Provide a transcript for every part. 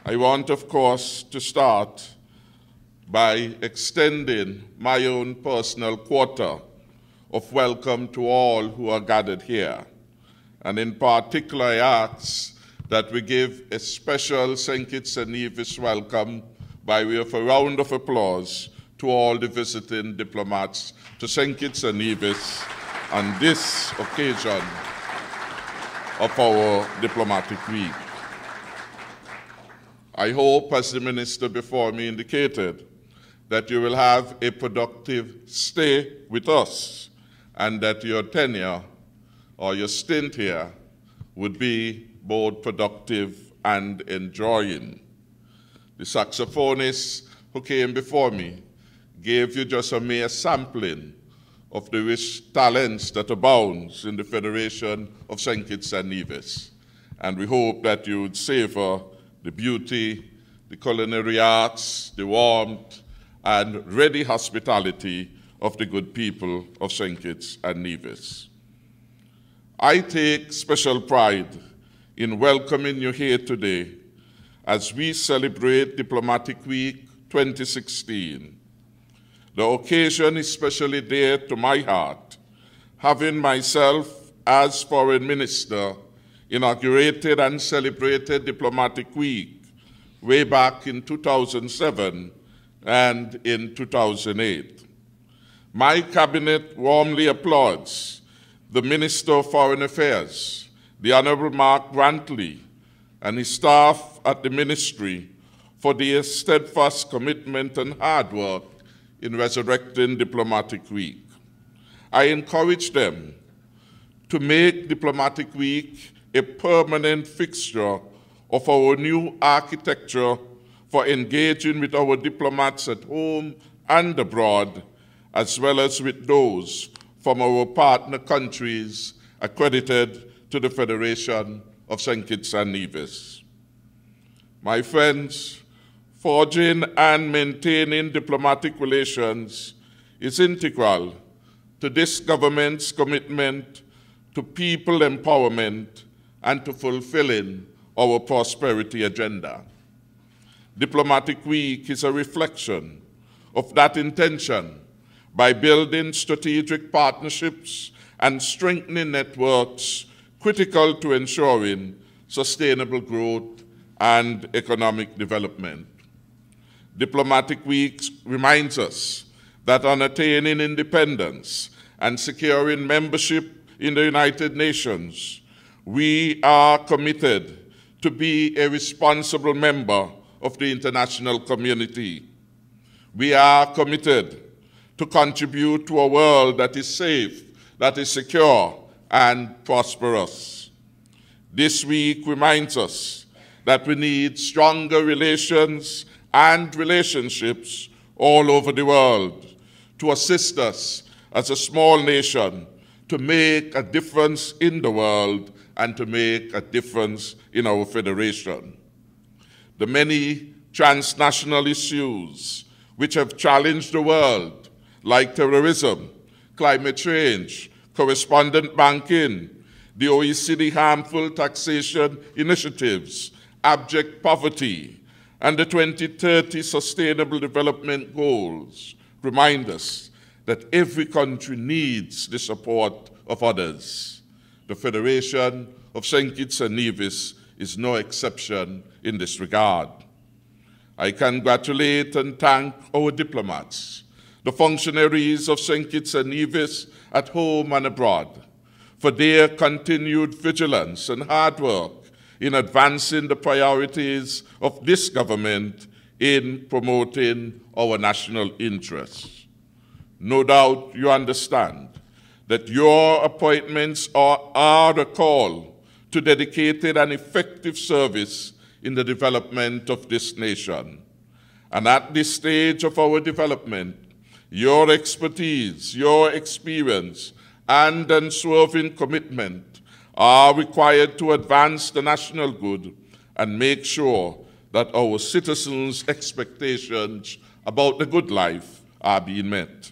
I want, of course, to start by extending my own personal quota of welcome to all who are gathered here. And in particular, I ask that we give a special St. Kitts and Nevis welcome by way of a round of applause to all the visiting diplomats to St. Kitts and Nevis on this occasion of our diplomatic week. I hope, as the minister before me indicated, that you will have a productive stay with us and that your tenure or your stint here would be both productive and enjoying. The saxophonist who came before me gave you just a mere sampling of the rich talents that abounds in the Federation of St. Kitts and Nevis. And we hope that you would savor the beauty, the culinary arts, the warmth, and ready hospitality of the good people of St. Kitts and Nevis. I take special pride in welcoming you here today as we celebrate Diplomatic Week 2016. The occasion is especially dear to my heart, having myself, as Foreign Minister, inaugurated and celebrated Diplomatic Week way back in 2007 and in 2008. My cabinet warmly applauds the Minister of Foreign Affairs, the Honorable Mark Grantley, and his staff at the ministry for their steadfast commitment and hard work in resurrecting Diplomatic Week. I encourage them to make Diplomatic Week a permanent fixture of our new architecture for engaging with our diplomats at home and abroad, as well as with those from our partner countries accredited to the Federation of St. Kitts and Nevis. My friends, forging and maintaining diplomatic relations is integral to this government's commitment to people empowerment and to fulfilling our prosperity agenda. Diplomatic Week is a reflection of that intention by building strategic partnerships and strengthening networks critical to ensuring sustainable growth and economic development. Diplomatic Week reminds us that on attaining independence and securing membership in the United Nations, we are committed to be a responsible member of the international community. We are committed to contribute to a world that is safe, that is secure, and prosperous. This week reminds us that we need stronger relations and relationships all over the world to assist us as a small nation to make a difference in the world and to make a difference in our federation. The many transnational issues which have challenged the world, like terrorism, climate change, correspondent banking, the OECD harmful taxation initiatives, abject poverty, and the 2030 Sustainable Development Goals remind us that every country needs the support of others. The Federation of St. Kitts and Nevis is no exception in this regard. I congratulate and thank our diplomats, the functionaries of St. Kitts and Nevis at home and abroad, for their continued vigilance and hard work in advancing the priorities of this government in promoting our national interests. No doubt you understand that your appointments are a call to dedicated and effective service in the development of this nation. And at this stage of our development, your expertise, your experience, and unswerving commitment are required to advance the national good and make sure that our citizens' expectations about the good life are being met.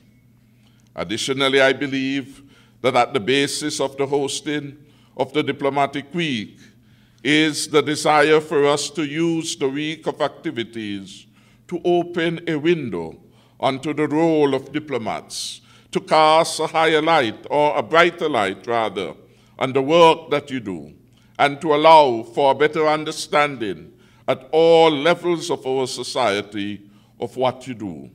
Additionally, I believe that at the basis of the hosting of the Diplomatic Week is the desire for us to use the week of activities to open a window onto the role of diplomats, to cast a higher light, or a brighter light rather, on the work that you do, and to allow for a better understanding at all levels of our society of what you do,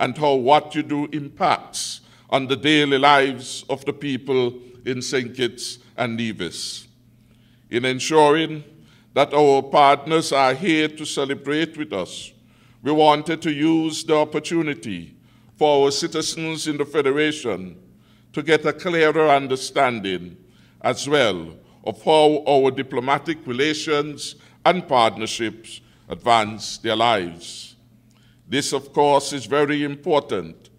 and how what you do impacts on the daily lives of the people in St. Kitts and Nevis. In ensuring that our partners are here to celebrate with us, we wanted to use the opportunity for our citizens in the Federation to get a clearer understanding as well of how our diplomatic relations and partnerships advance their lives. This, of course, is very important,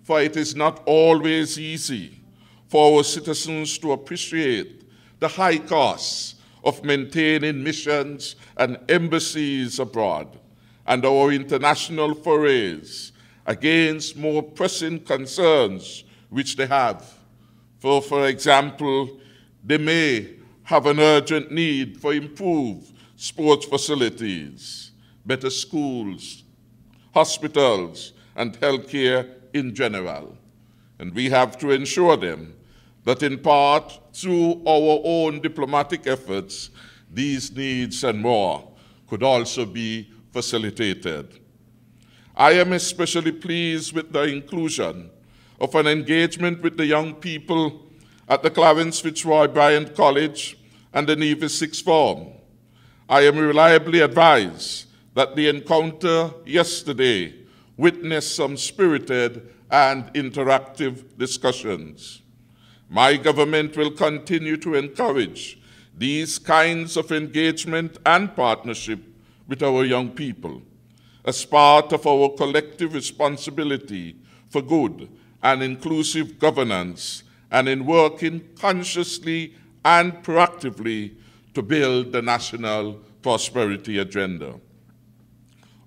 for it is not always easy for our citizens to appreciate the high costs of maintaining missions and embassies abroad, and our international forays against more pressing concerns which they have. For example, they may have an urgent need for improved sports facilities, better schools, hospitals, and healthcare in general. And we have to ensure them that in part through our own diplomatic efforts, these needs and more could also be facilitated. I am especially pleased with the inclusion of an engagement with the young people at the Clarence Fitzroy Bryant College and the Nevis Sixth Form. I am reliably advised that the encounter yesterday witnessed some spirited and interactive discussions. My government will continue to encourage these kinds of engagement and partnership with our young people as part of our collective responsibility for good and inclusive governance, and in working consciously and proactively to build the national prosperity agenda.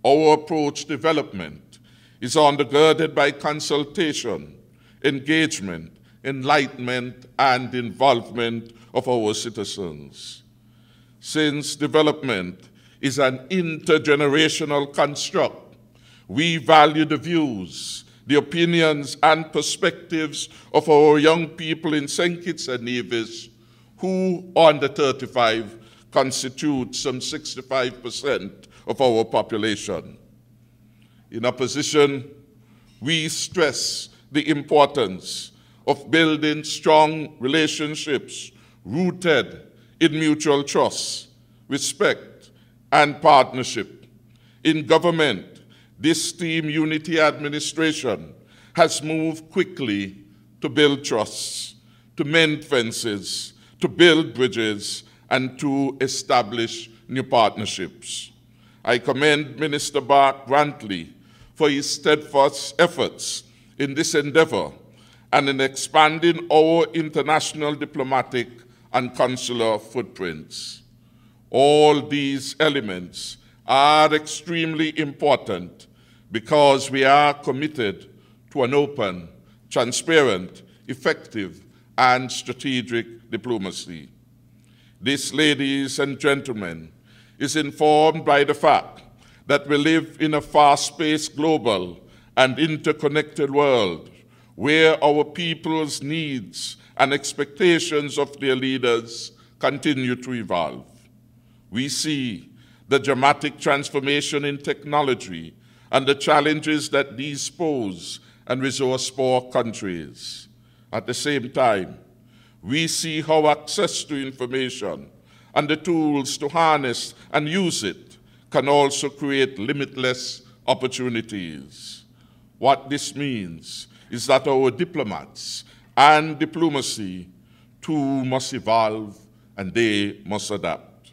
Our approach to development is undergirded by consultation, engagement, enlightenment, and involvement of our citizens. Since development is an intergenerational construct, we value the views, the opinions, and perspectives of our young people in St. Kitts and Nevis, who, under 35, constitute some 65% of our population. In opposition, we stress the importance of building strong relationships rooted in mutual trust, respect, and partnership. In government, this Team Unity administration has moved quickly to build trusts, to mend fences, to build bridges, and to establish new partnerships. I commend Minister Bart Grantley for his steadfast efforts in this endeavor and in expanding our international diplomatic and consular footprints. All these elements are extremely important because we are committed to an open, transparent, effective, and strategic diplomacy. This, ladies and gentlemen, is informed by the fact that we live in a fast-paced global and interconnected world where our people's needs and expectations of their leaders continue to evolve. We see the dramatic transformation in technology and the challenges that these pose in resource-poor countries. At the same time, we see how access to information and the tools to harness and use it can also create limitless opportunities. What this means is that our diplomats and diplomacy too must evolve and they must adapt.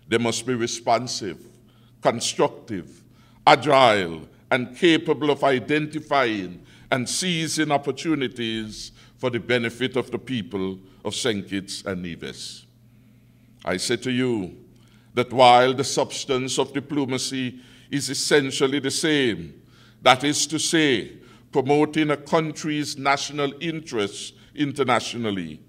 They must be responsive, constructive, agile, and capable of identifying and seizing opportunities for the benefit of the people of St. Kitts and Nevis. I say to you that while the substance of diplomacy is essentially the same, that is to say, promoting a country's national interests internationally,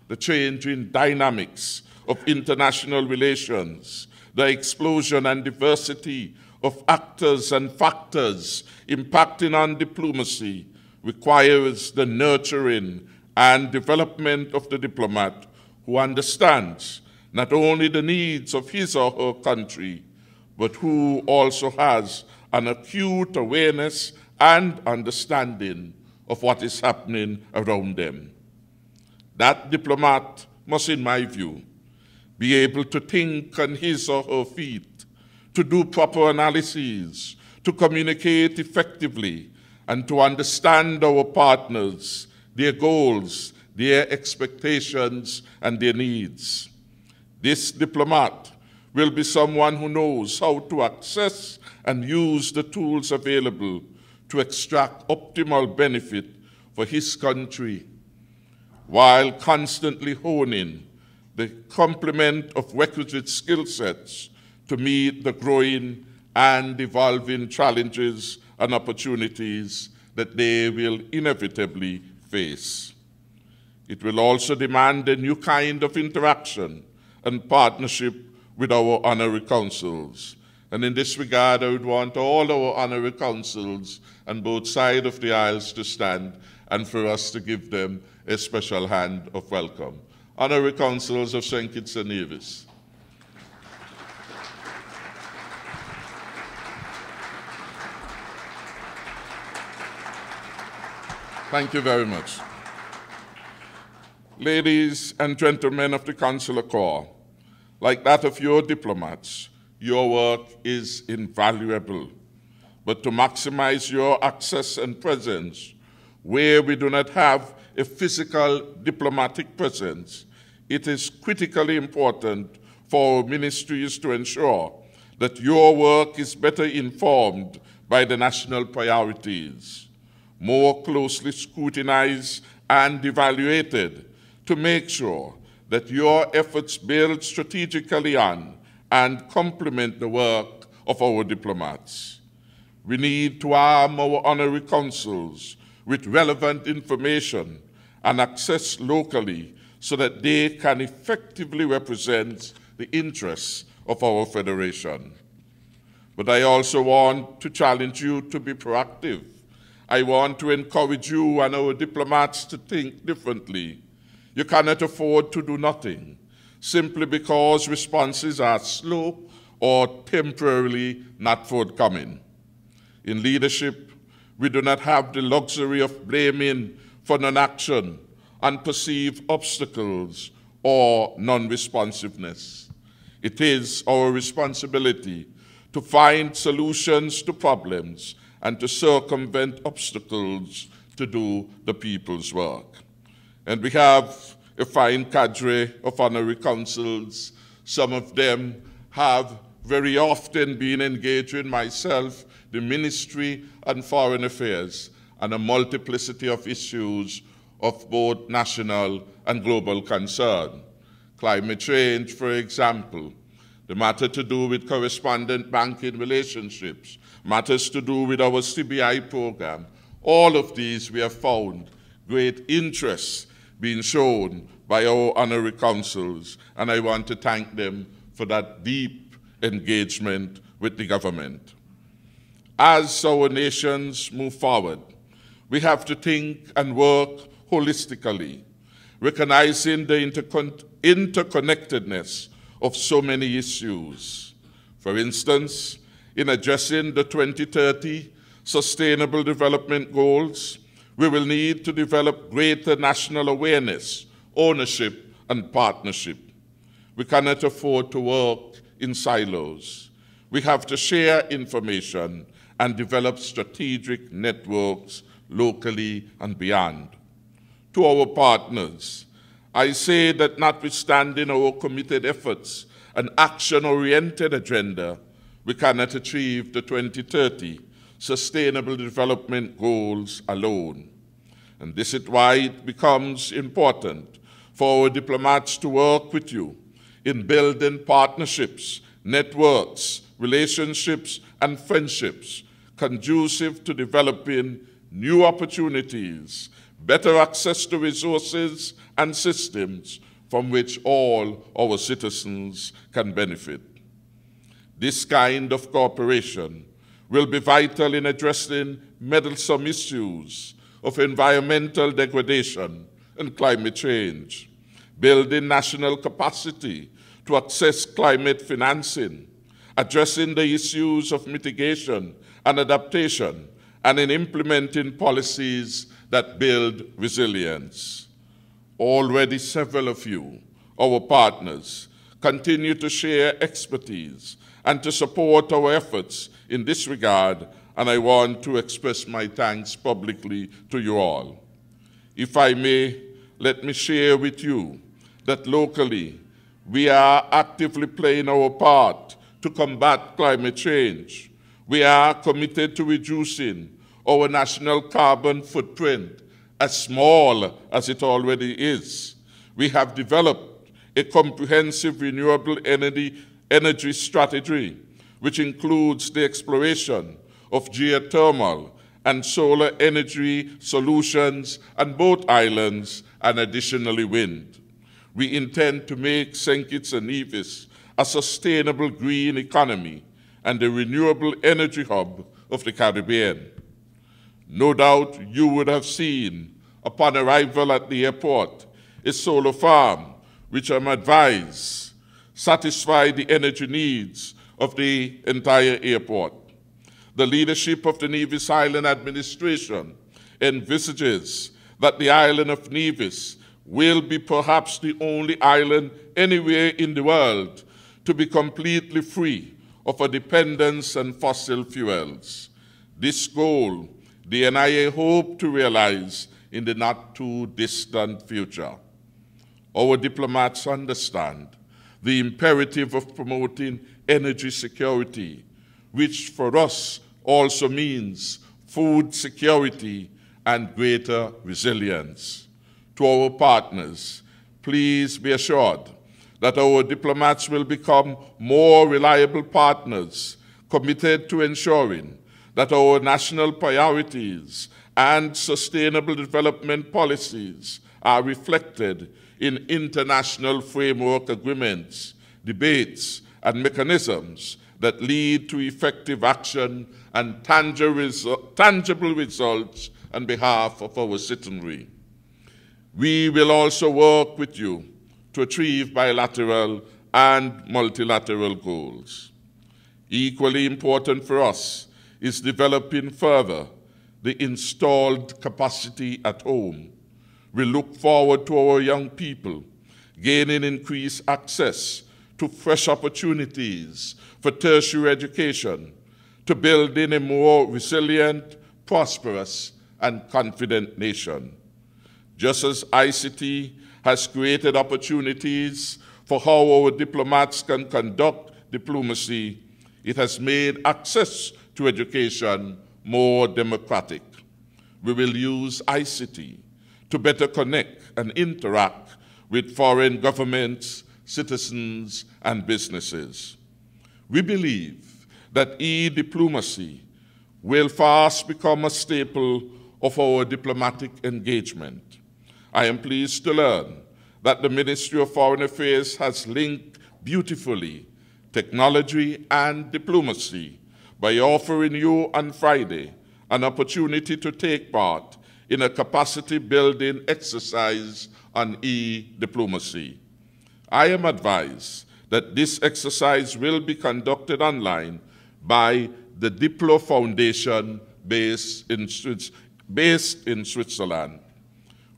the changing dynamics of international relations, the explosion and diversity of actors and factors impacting on diplomacy requires the nurturing and development of the diplomat who understands not only the needs of his or her country, but who also has an acute awareness and understanding of what is happening around them. That diplomat must, in my view, be able to think on his or her feet, to do proper analyses, to communicate effectively, and to understand our partners, their goals, their expectations, and their needs. This diplomat will be someone who knows how to access and use the tools available to extract optimal benefit for his country, while constantly honing the complement of requisite skill sets to meet the growing and evolving challenges and opportunities that they will inevitably face. It will also demand a new kind of interaction and partnership with our honorary councils. And in this regard, I would want all our honorary councils on both sides of the aisles to stand and for us to give them a special hand of welcome. Honorary councils of St. Kitts and Nevis. Thank you very much. Ladies and gentlemen of the Consular Corps, like that of your diplomats, your work is invaluable. But to maximize your access and presence where we do not have a physical diplomatic presence, it is critically important for our ministries to ensure that your work is better informed by the national priorities, more closely scrutinized and evaluated to make sure that your efforts build strategically on and complement the work of our diplomats. We need to arm our honorary councils with relevant information and access locally so that they can effectively represent the interests of our federation. But I also want to challenge you to be proactive. I want to encourage you and our diplomats to think differently. You cannot afford to do nothing simply because responses are slow or temporarily not forthcoming. In leadership, we do not have the luxury of blaming for non-action, unperceived obstacles, or non-responsiveness. It is our responsibility to find solutions to problems and to circumvent obstacles to do the people's work. And we have a fine cadre of honorary councils. Some of them have very often been engaged with myself, the Ministry and Foreign Affairs, and a multiplicity of issues of both national and global concern. Climate change, for example, the matter to do with correspondent banking relationships, matters to do with our CBI program. All of these we have found great interest being shown by our honorary councils, and I want to thank them for that deep engagement with the government. As our nations move forward, we have to think and work holistically, recognizing the interconnectedness of so many issues. For instance, in addressing the 2030 Sustainable Development Goals, we will need to develop greater national awareness, ownership, and partnership. We cannot afford to work in silos. We have to share information and develop strategic networks locally and beyond. To our partners, I say that notwithstanding our committed efforts and action-oriented agenda, we cannot achieve the 2030 Sustainable Development Goals alone. And this is why it becomes important for our diplomats to work with you in building partnerships, networks, relationships, and friendships conducive to developing new opportunities, better access to resources and systems from which all our citizens can benefit. This kind of cooperation will be vital in addressing meddlesome issues of environmental degradation and climate change, building national capacity to access climate financing, addressing the issues of mitigation and adaptation, and in implementing policies that build resilience. Already several of you, our partners, continue to share expertise and to support our efforts in this regard, and I want to express my thanks publicly to you all. If I may, let me share with you that locally, we are actively playing our part to combat climate change. We are committed to reducing our national carbon footprint, as small as it already is. We have developed a comprehensive renewable energy strategy, which includes the exploration of geothermal and solar energy solutions on both islands, and additionally wind. We intend to make St. Kitts and Nevis a sustainable green economy and a renewable energy hub of the Caribbean. No doubt you would have seen, upon arrival at the airport, a solar farm, which I'm advised satisfy the energy needs of the entire airport. The leadership of the Nevis Island Administration envisages that the island of Nevis will be perhaps the only island anywhere in the world to be completely free of a dependence on fossil fuels. This goal, the NIA hope to realize in the not-too-distant future. Our diplomats understand the imperative of promoting energy security, which for us also means food security and greater resilience. To our partners, please be assured that our diplomats will become more reliable partners, committed to ensuring that our national priorities and sustainable development policies are reflected in international framework agreements, debates, and mechanisms that lead to effective action and tangible results on behalf of our citizenry. We will also work with you to achieve bilateral and multilateral goals. Equally important for us is developing further the installed capacity at home. We look forward to our young people gaining increased access to fresh opportunities for tertiary education, to building a more resilient, prosperous, and confident nation. Just as ICT has created opportunities for how our diplomats can conduct diplomacy, it has made access to education more democratic. We will use ICT to better connect and interact with foreign governments, citizens, and businesses. We believe that e-diplomacy will fast become a staple of our diplomatic engagement. I am pleased to learn that the Ministry of Foreign Affairs has linked beautifully technology and diplomacy by offering you on Friday an opportunity to take part in a capacity-building exercise on e-diplomacy. I am advised that this exercise will be conducted online by the Diplo Foundation based in Switzerland.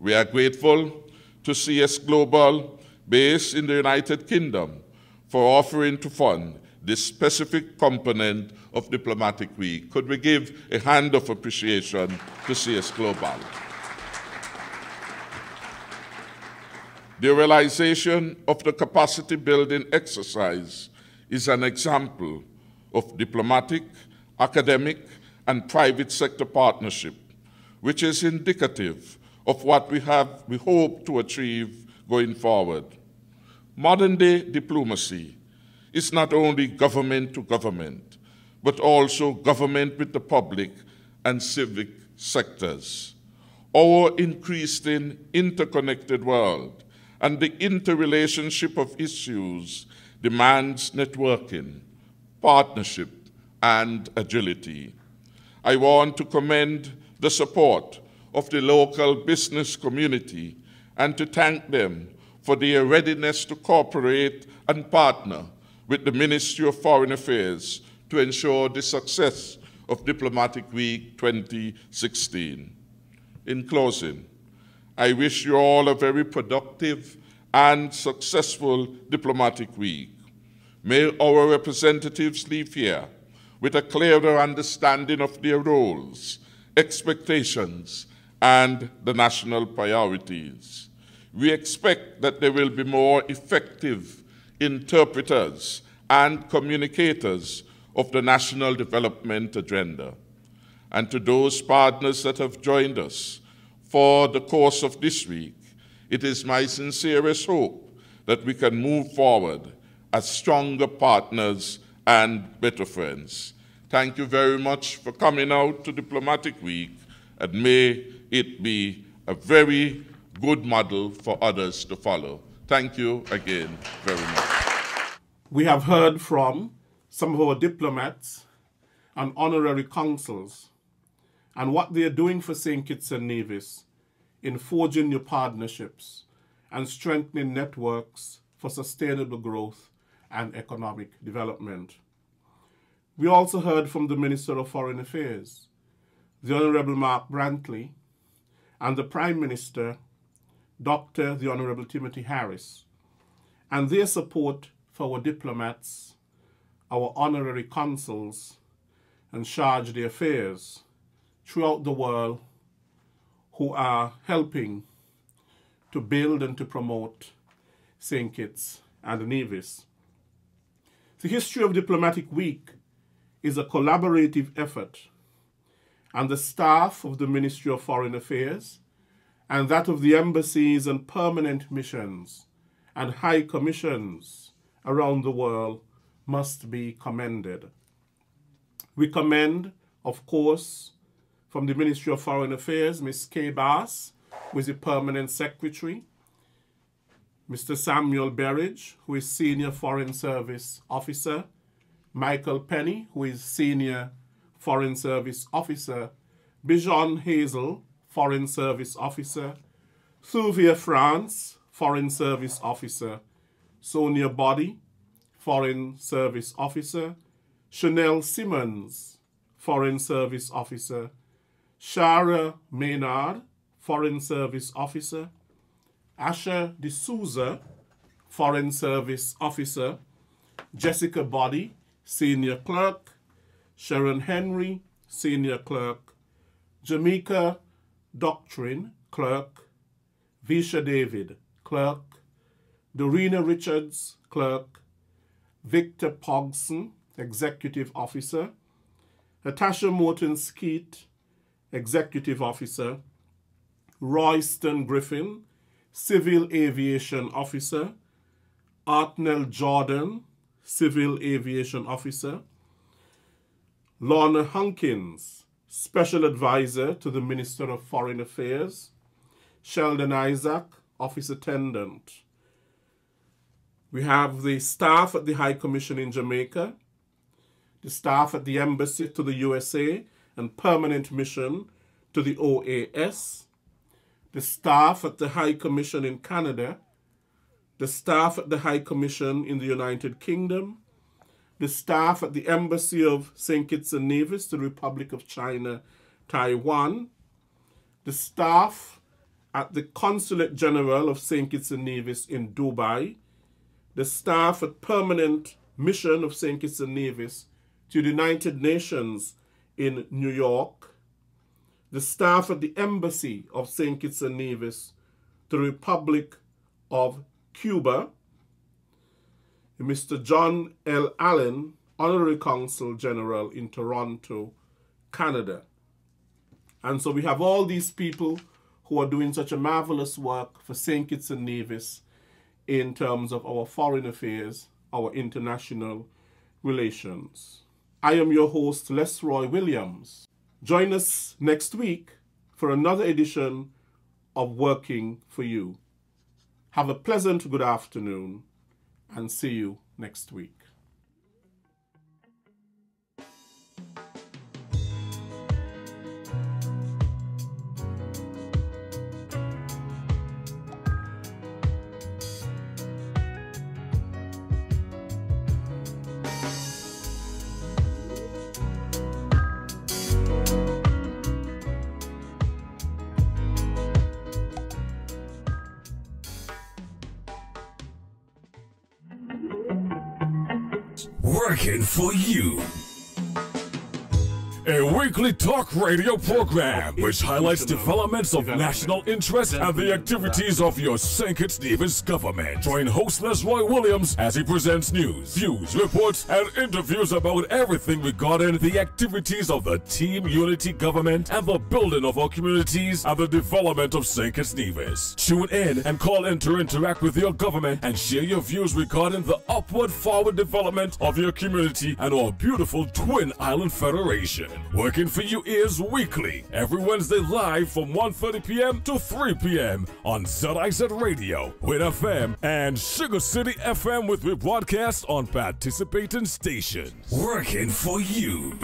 We are grateful to CS Global, based in the United Kingdom, for offering to fund this specific component of Diplomatic Week. Could we give a hand of appreciation to CS Global? The realization of the capacity-building exercise is an example of diplomatic, academic, and private sector partnership, which is indicative of what we hope to achieve going forward. Modern-day diplomacy is not only government to government, but also government with the public and civic sectors. Our increasingly interconnected world and the interrelationship of issues demands networking, partnership, and agility. I want to commend the support of the local business community and to thank them for their readiness to cooperate and partner with the Ministry of Foreign Affairs to ensure the success of Diplomatic Week 2016. In closing, I wish you all a very productive and successful Diplomatic Week. May our representatives leave here with a clearer understanding of their roles, expectations, and the national priorities. We expect that they will be more effective interpreters and communicators of the national development agenda. And to those partners that have joined us for the course of this week, it is my sincerest hope that we can move forward as stronger partners and better friends. Thank you very much for coming out to Diplomatic Week, and may it be a very good model for others to follow. Thank you again very much. We have heard from some of our diplomats and honorary consuls and what they are doing for St. Kitts and Nevis in forging new partnerships and strengthening networks for sustainable growth and economic development. We also heard from the Minister of Foreign Affairs, the Honorable Mark Brantley, and the Prime Minister, Dr. the Honorable Timothy Harris, and their support for our diplomats, our honorary consuls, and charge d'affaires throughout the world who are helping to build and to promote St. Kitts and Nevis. The history of Diplomatic Week is a collaborative effort, and the staff of the Ministry of Foreign Affairs and that of the embassies and permanent missions and high commissions around the world must be commended. We commend, of course, from the Ministry of Foreign Affairs, Ms. Kay Bass, who is the Permanent Secretary, Mr. Samuel Berridge, who is Senior Foreign Service Officer, Michael Penny, who is Senior Foreign Service Officer, Bijon Hazel, Foreign Service Officer, Thuvia France, Foreign Service Officer, Sonia Body, Foreign Service Officer, Chanel Simmons, Foreign Service Officer, Shara Maynard, Foreign Service Officer, Asher D'Souza, Foreign Service Officer, Jessica Body, Senior Clerk, Sharon Henry, Senior Clerk, Jamaica Doctrine, Clerk, Visha David, Clerk, Dorina Richards, Clerk, Victor Pogson, Executive Officer, Natasha Morton Skeet, Executive Officer, Royston Griffin, Civil Aviation Officer, Artnell Jordan, Civil Aviation Officer, Lorna Hunkins, Special Advisor to the Minister of Foreign Affairs, Sheldon Isaac, Office Attendant. We have the staff at the High Commission in Jamaica, the staff at the Embassy to the USA and Permanent Mission to the OAS, the staff at the High Commission in Canada, the staff at the High Commission in the United Kingdom, the staff at the Embassy of St. Kitts and Nevis, the Republic of China, Taiwan, the staff at the Consulate General of St. Kitts and Nevis in Dubai, the staff at Permanent Mission of St. Kitts and Nevis to the United Nations in New York, the staff at the Embassy of St. Kitts and Nevis to the Republic of Cuba, Mr. John L. Allen, Honorary Consul General in Toronto, Canada. And so we have all these people who are doing such a marvelous work for St. Kitts and Nevis in terms of our foreign affairs, our international relations. I am your host, Les Roy Williams. Join us next week for another edition of Working for You. Have a pleasant good afternoon, and see you next week. Working for you. A weekly talk radio program which highlights developments of national interest and the activities of your St. Kitts Nevis government. Join host Roy Williams as he presents news, views, reports, and interviews about everything regarding the activities of the Team Unity government and the building of our communities and the development of St. Kitts Nevis. Tune in and call in to interact with your government and share your views regarding the upward forward development of your community and our beautiful Twin Island Federation. Working for you is weekly, every Wednesday live from 1:30 p.m. to 3 p.m. on ZIZ Radio, Win FM, and Sugar City FM with rebroadcast on participating stations. Working for you.